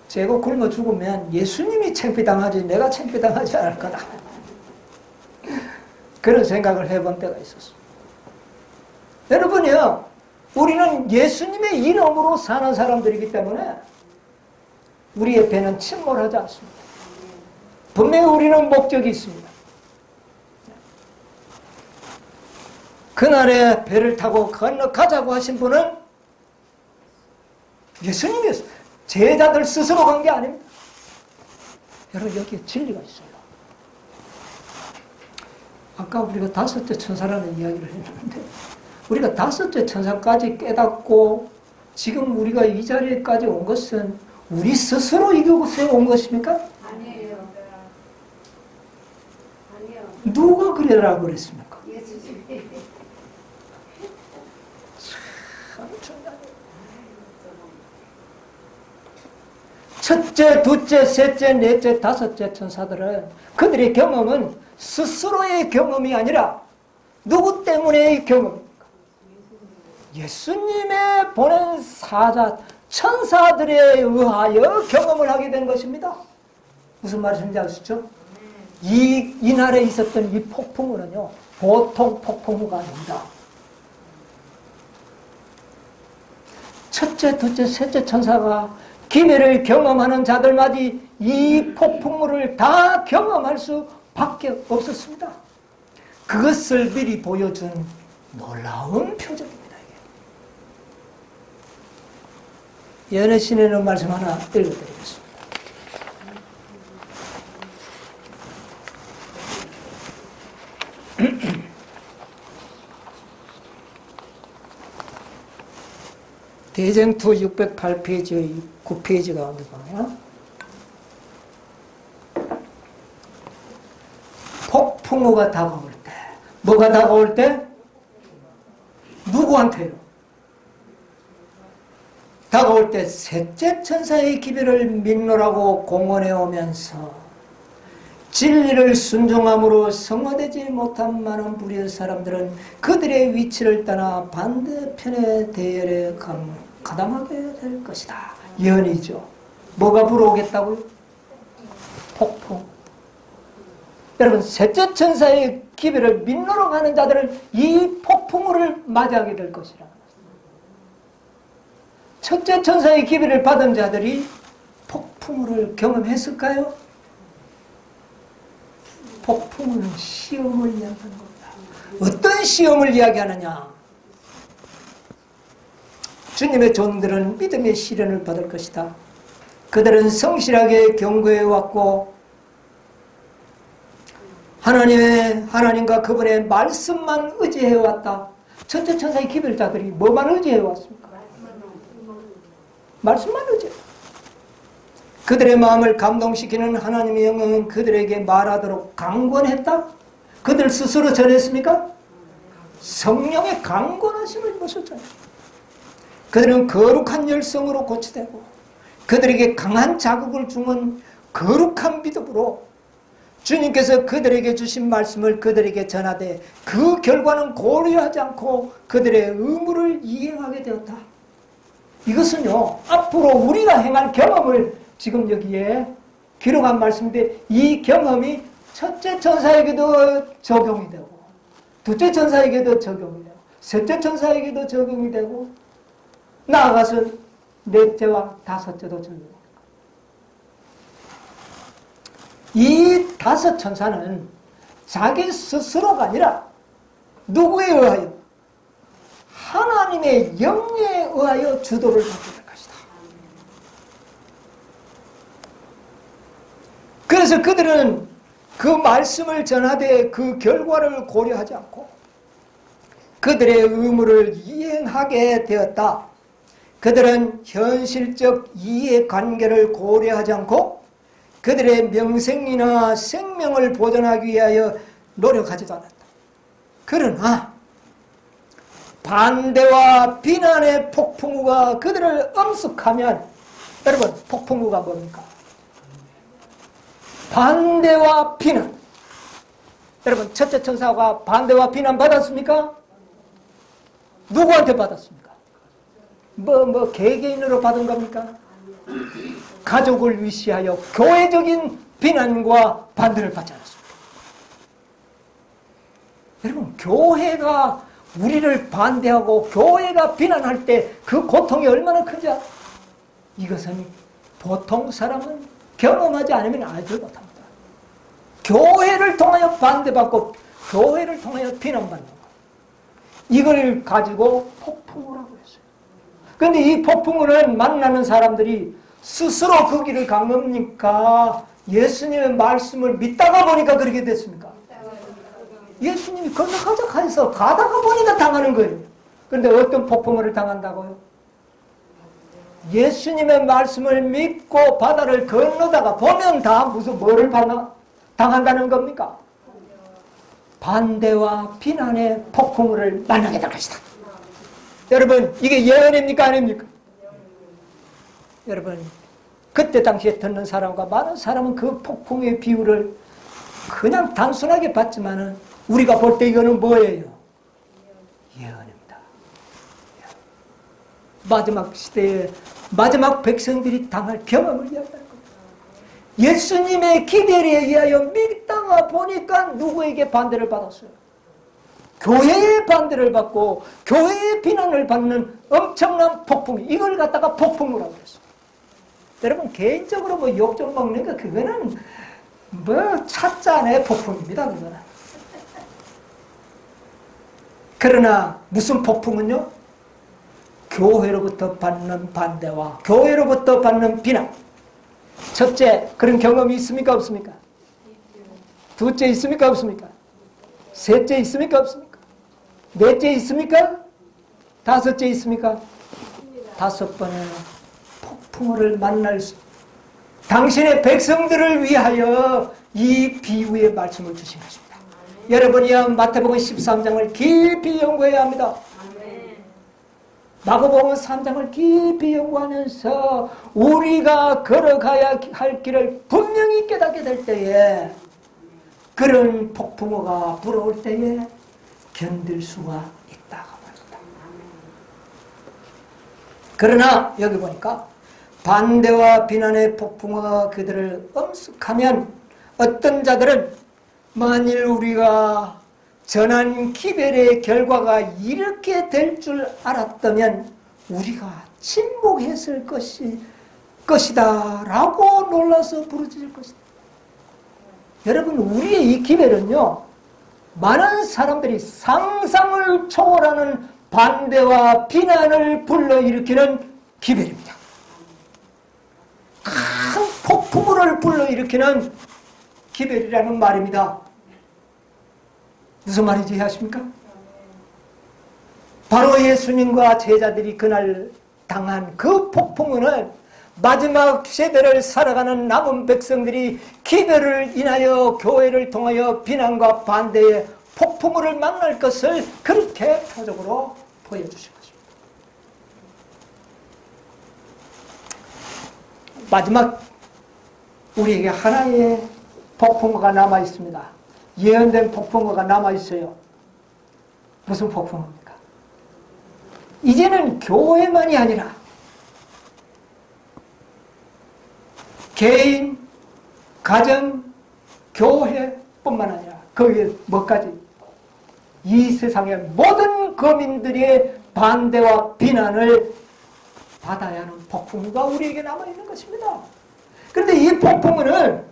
제가 굶어 죽으면 예수님이 창피당하지 내가 창피당하지 않을 거다. 그런 생각을 해본 때가 있었습니다. 여러분이요, 우리는 예수님의 이름으로 사는 사람들이기 때문에 우리의 배는 침몰하지 않습니다. 분명히 우리는 목적이 있습니다. 그날에 배를 타고 건너가자고 하신 분은 예수님이었어요. 제자들 스스로 간 게 아닙니다. 여러분, 여기에 진리가 있어요. 아까 우리가 다섯째 천사라는 이야기를 했는데 우리가 다섯째 천사까지 깨닫고 지금 우리가 이 자리에까지 온 것은 우리 스스로 이곳에 온 것입니까? 아니에요. 아니요. 누가 그래라고 그랬습니까? 예수님. 첫째, 둘째, 셋째, 넷째, 다섯째 천사들은 그들의 경험은 스스로의 경험이 아니라 누구 때문의 경험입니까? 예수님의 보낸 사자, 천사들에 의하여 경험을 하게 된 것입니다. 무슨 말씀인지 아시죠? 이날에 있었던 이 폭풍우는요, 보통 폭풍우가 아닙니다. 첫째, 둘째, 셋째 천사가 기회를 경험하는 자들마다 이 폭풍우를 다 경험할 수밖에 없었습니다. 그것을 미리 보여준 놀라운 표적입니다. 연애신에는 말씀 하나 읽어드리겠습니다. 대쟁투 608페이지의 9페이지 가운데 보면 폭풍우가 다가올 때, 뭐가 다가올 때? 누구한테요? 다가올 때 셋째 천사의 기별을 믿노라고 공언해 오면서 진리를 순종함으로 성화되지 못한 많은 불의의 사람들은 그들의 위치를 떠나 반대편의 대열에 가담하게 될 것이다. 예언이죠. 뭐가 불어오겠다고요? 폭풍. 여러분, 셋째 천사의 기별을 믿노러 가는 자들은 이 폭풍우를 맞이하게 될 것이라. 첫째 천사의 기별을 받은 자들이 폭풍우를 경험했을까요? 폭풍우는 시험을 이야기하는 겁니다. 어떤 시험을 이야기하느냐? 주님의 종들은 믿음의 시련을 받을 것이다. 그들은 성실하게 경고해 왔고 하나님과 그분의 말씀만 의지해 왔다. 첫째 천사의 기별자들이 뭐만 의지해 왔습니까? 말씀만 의지해. 그들의 마음을 감동시키는 하나님의 영은 그들에게 말하도록 강권했다. 그들 스스로 전했습니까? 성령의 강권하심을 입었었잖아요. 그들은 거룩한 열성으로 고치되고 그들에게 강한 자극을 주는 거룩한 믿음으로 주님께서 그들에게 주신 말씀을 그들에게 전하되 그 결과는 고려하지 않고 그들의 의무를 이행하게 되었다. 이것은요, 앞으로 우리가 행할 경험을 지금 여기에 기록한 말씀인데 이 경험이 첫째 천사에게도 적용이 되고 둘째 천사에게도 적용이 되고 셋째 천사에게도 적용이 되고 나아가서 넷째와 다섯째도 적용이 되고 이 다섯 천사는 자기 스스로가 아니라 누구에 의하여? 하나님의 영에 의하여 주도를 받게 될 것이다. 그래서 그들은 그 말씀을 전하되 그 결과를 고려하지 않고 그들의 의무를 이행하게 되었다. 그들은 현실적 이해관계를 고려하지 않고 그들의 명생이나 생명을 보존하기 위하여 노력하지도 않았다. 그러나 반대와 비난의 폭풍우가 그들을 엄습하면, 여러분, 폭풍우가 뭡니까? 반대와 비난. 여러분, 첫째 천사가 반대와 비난 받았습니까? 누구한테 받았습니까? 개개인으로 받은 겁니까? 가족을 위시하여 교회적인 비난과 반대를 받지 않았습니다. 여러분, 교회가 우리를 반대하고 교회가 비난할 때 그 고통이 얼마나 큰지 알아요? 이것은 보통 사람은 경험하지 않으면 알지 못합니다. 교회를 통하여 반대받고 교회를 통하여 비난받는 것, 이걸 가지고 폭풍우라고 했어요. 그런데 이 폭풍우를 만나는 사람들이 스스로 그 길을 간 겁니까? 예수님의 말씀을 믿다가 보니까 그렇게 됐습니까? 예수님이 건너가자 해서 가다가 보니까 당하는 거예요. 그런데 어떤 폭풍우를 당한다고요? 예수님의 말씀을 믿고 바다를 건너다가 보면 다 무슨 뭐를 당한다는 겁니까? 반대와 비난의 폭풍우를 만나게 될 것이다. 여러분, 이게 예언입니까? 아닙니까? 여러분, 그때 당시에 듣는 사람과 많은 사람은 그 폭풍의 비유를 그냥 단순하게 봤지만은 우리가 볼 때 이거는 뭐예요? 예언입니다. 마지막 시대에 마지막 백성들이 당할 경험을 이야기하는 겁니다. 예수님의 기별에 의하여 믿다가 보니까 누구에게 반대를 받았어요? 교회의 반대를 받고 교회의 비난을 받는 엄청난 폭풍, 이걸 갖다가 폭풍우라고 그랬어요. 여러분, 개인적으로 욕 좀 먹는 거 그거는 차짠의 폭풍입니다. 그거는. 그러나 무슨 폭풍은요? 교회로부터 받는 반대와 교회로부터 받는 비난. 첫째, 그런 경험이 있습니까? 없습니까? 둘째, 있습니까? 없습니까? 셋째, 있습니까? 없습니까? 넷째, 있습니까? 다섯째, 있습니까? 다섯 번의 폭풍우를 만날 수, 당신의 백성들을 위하여 이 비유의 말씀을 주신 것입니다. 여러분이 마태복음 13장을 깊이 연구해야 합니다. 마가복음 3장을 깊이 연구하면서 우리가 걸어가야 할 길을 분명히 깨닫게 될 때에, 그런 폭풍우가 불어올 때에 견딜 수가 있다고 말합니다. 그러나 여기 보니까 반대와 비난의 폭풍우가 그들을 엄습하면 어떤 자들은 만일 우리가 전한 기별의 결과가 이렇게 될 줄 알았다면 우리가 침묵했을 것이다 라고 놀라서 부르짖을 것이다. 여러분, 우리의 이 기별은요, 많은 사람들이 상상을 초월하는 반대와 비난을 불러일으키는 기별입니다. 큰 폭풍우를 불러일으키는 기별이라는 말입니다. 무슨 말인지 이해하십니까? 바로 예수님과 제자들이 그날 당한 그 폭풍우는 마지막 세대를 살아가는 남은 백성들이 기별을 인하여 교회를 통하여 비난과 반대의 폭풍우를 만날 것을 그렇게 표적으로 보여주신 것입니다. 마지막 우리에게 하나의 폭풍우가 남아 있습니다. 예언된 폭풍우가 남아 있어요. 무슨 폭풍우입니까? 이제는 교회만이 아니라 개인, 가정, 교회뿐만 아니라 거기에 뭐까지? 이 세상의 모든 거민들의 반대와 비난을 받아야 하는 폭풍우가 우리에게 남아있는 것입니다. 그런데 이 폭풍우는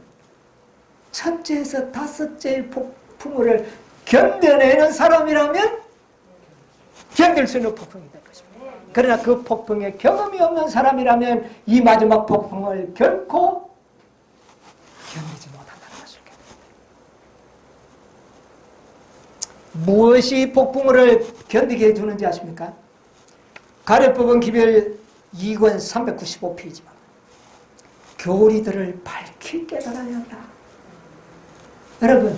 첫째에서 다섯째의 폭풍을 견뎌내는 사람이라면 견딜 수 있는 폭풍이 될 것입니다. 그러나 그 폭풍에 경험이 없는 사람이라면 이 마지막 폭풍을 결코 견디지 못한다는 것을 깨닫습니다. 무엇이 폭풍을 견디게 해주는지 아십니까? 가려법은 기별 2권 395페이지만 교리들을 밝히 깨달아야 한다. 여러분,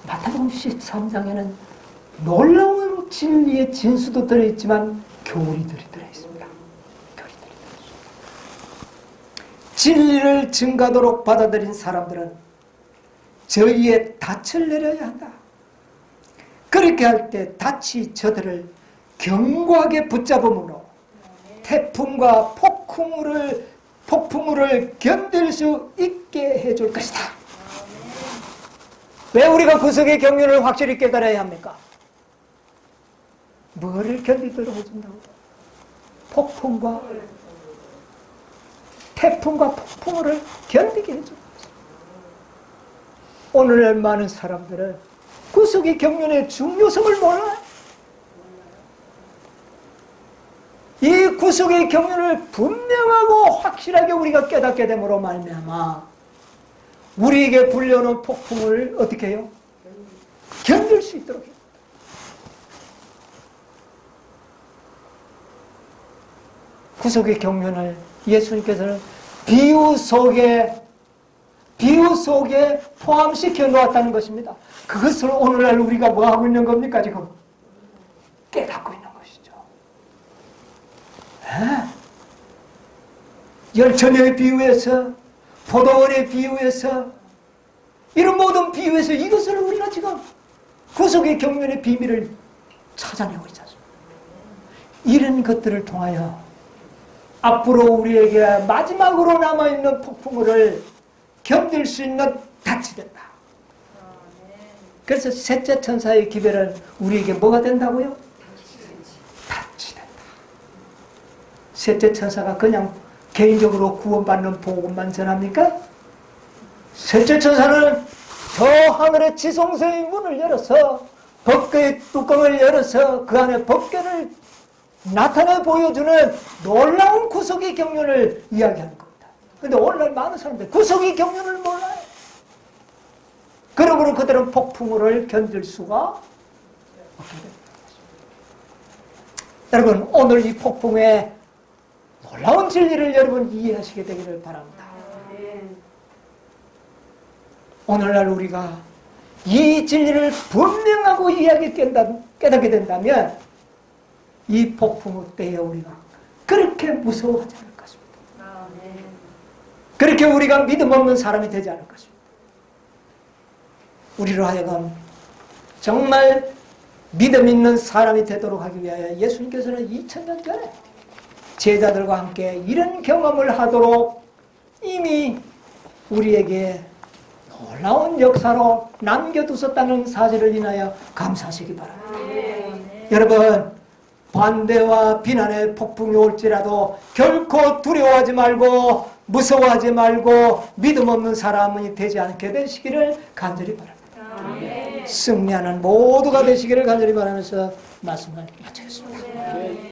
마태복음 13장에는 놀라운 진리의 진수도 들어있지만 교리들이 들어있습니다. 교리들이 들어있습니다. 진리를 증가도록 받아들인 사람들은 저희의 닻을 내려야 한다. 그렇게 할 때 닻이 저들을 견고하게 붙잡음으로 태풍과 폭풍우를 견딜 수 있게 해줄 것이다. 왜 우리가 구속의 경륜을 확실히 깨달아야 합니까? 뭐를 견디도록 해준다고? 태풍과 폭풍우를 견디게 해준다. 오늘날 많은 사람들은 구속의 경륜의 중요성을 몰라요. 이 구속의 경륜을 분명하고 확실하게 우리가 깨닫게 됨으로 말미암아 우리에게 불려오는 폭풍을 어떻게 해요? 견딜 수 있도록 해요. 구속의 경륜을 예수님께서는 비유 속에 포함시켜 놓았다는 것입니다. 그것을 오늘날 우리가 뭐 하고 있는 겁니까? 지금 깨닫고 있는 것이죠. 열처녀의 비유에서, 포도원의 비유에서, 이런 모든 비유에서 이것을 우리가 지금 구속의 경륜의 비밀을 찾아내고 있지 않습니까? 이런 것들을 통하여 앞으로 우리에게 마지막으로 남아있는 폭풍을 견딜 수 있는 닻이 된다. 그래서 셋째 천사의 기별은 우리에게 뭐가 된다고요? 닻이 된다. 셋째 천사가 그냥 개인적으로 구원받는 복음만 전합니까? 셋째 천사는 저 하늘의 지성소의 문을 열어서 법궤의 뚜껑을 열어서 그 안에 법궤를 나타내 보여주는 놀라운 구속의 경륜을 이야기하는 겁니다. 그런데 오늘날 많은 사람들 구속의 경륜을 몰라요. 그러므로 그들은 폭풍우를 견딜 수가 없게 됩니다. 여러분, 오늘 이 폭풍의 놀라운 진리를 여러분 이해하시게 되기를 바랍니다. 오늘날 우리가 이 진리를 분명하고 깨닫게 된다면 이 폭풍우 때에 우리가 그렇게 무서워하지 않을 것입니다. 그렇게 우리가 믿음 없는 사람이 되지 않을 것입니다. 우리로 하여금 정말 믿음 있는 사람이 되도록 하기 위하여 예수님께서는 2000년 전에 제자들과 함께 이런 경험을 하도록 이미 우리에게 놀라운 역사로 남겨두셨다는 사실을 인하여 감사하시기 바랍니다. 여러분, 반대와 비난의 폭풍이 올지라도 결코 두려워하지 말고 무서워하지 말고 믿음 없는 사람이 되지 않게 되시기를 간절히 바랍니다. 승리하는 모두가 되시기를 간절히 바라면서 말씀을 마치겠습니다.